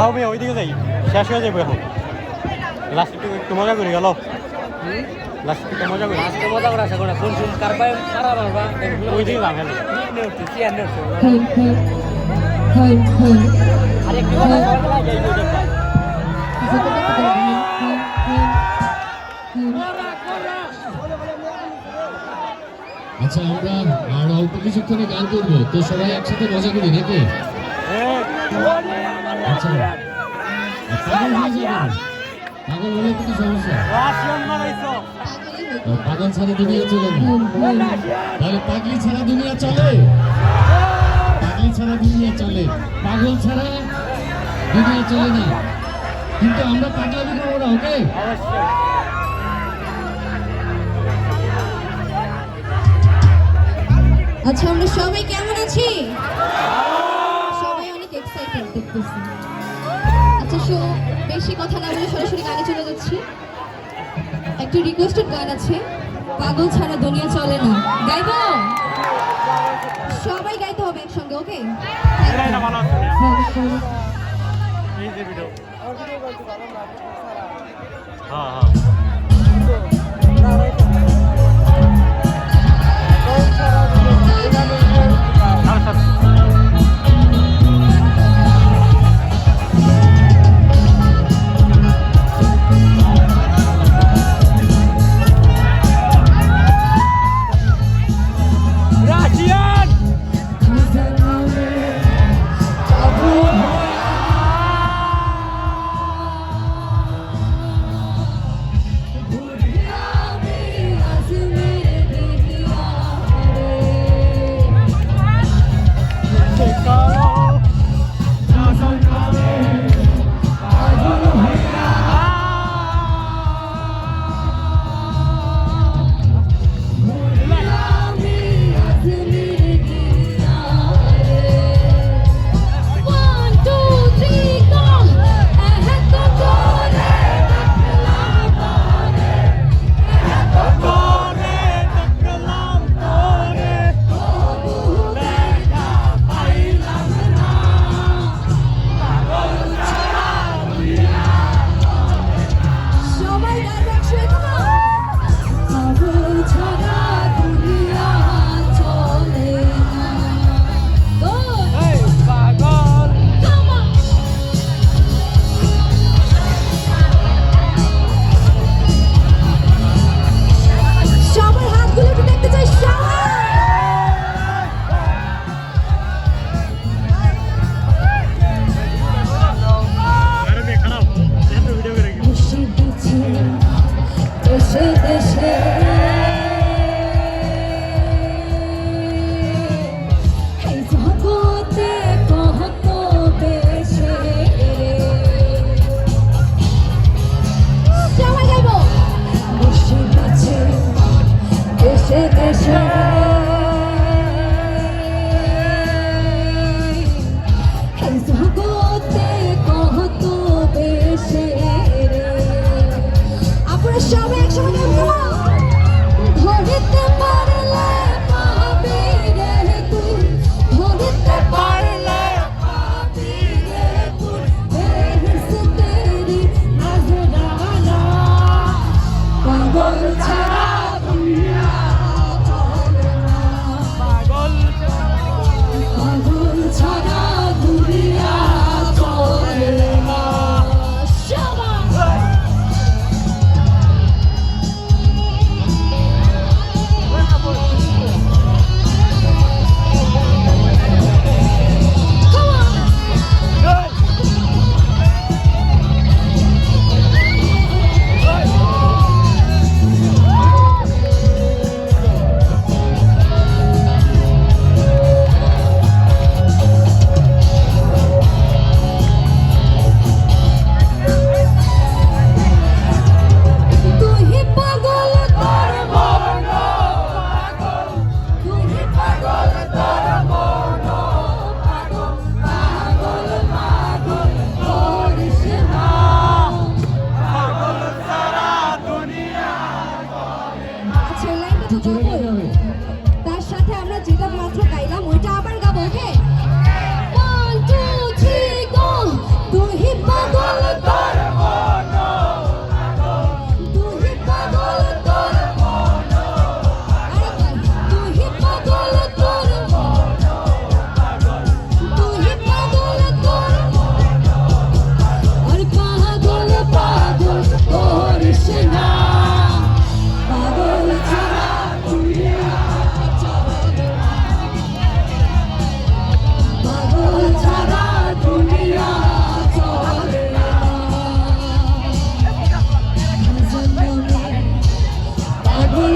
আও মেয়ে ওইদিকে যাই, শেষ হয়ে যাবে এখন। লাস্ট একটু মজা করি গেল, লাস্ট একটু মজা করি। আজকে মজা করে আসা করে ফোন শুন কার পায়ে মারা মারবা ওইদিকে যাবে না। আর একটু কথা বলা যায় আচ্ছা, আমরা আর অল্প কিছুক্ষণে গান করবো, তো সবাই একসাথে মজা করি নাকি? আচ্ছা, পাগল হয়ে যাবে, পাগল হলে কিন্তু সমস্যা। পাগল ছাড়া দুনিয়া চলে না, তাহলে পাগলি ছাড়া দুনিয়া চলে, পাগলি ছাড়া দুনিয়া চলে, পাগল ছাড়া দুনিয়া চলে না। কিন্তু আমরা পাগলামি করবো না, ওকে? আচ্ছা, আমরা সবাই কেমন আছি? সবাই অনেক এক্সাইটেড দেখতেছি। আচ্ছা, বেশি কথা না বলে সরাসরি গানে চলে যাচ্ছি। একটা রিকোয়েস্টেড গান আছে, পাগল ছাড়া দুনিয়া চলে না। গাইবো? সবাই গাইতে হবে একসঙ্গে, ওকে? তার সাথে আমরা যেটা মাত্র গাইলাম ওইটা আবার গাবো, ওকে? 1 2 3 গো। তুই পাগল তোর মন, তুই পাগল তোর মন, আরেকবার। তুই পাগল তোর মন, তুই পাগল তোর মন, আরে পাগল পাগল করিস না, পাগল ছাড়া দুনিয়া চলে না, পাগল ছাড়া দুনিয়া চলে না। পাগল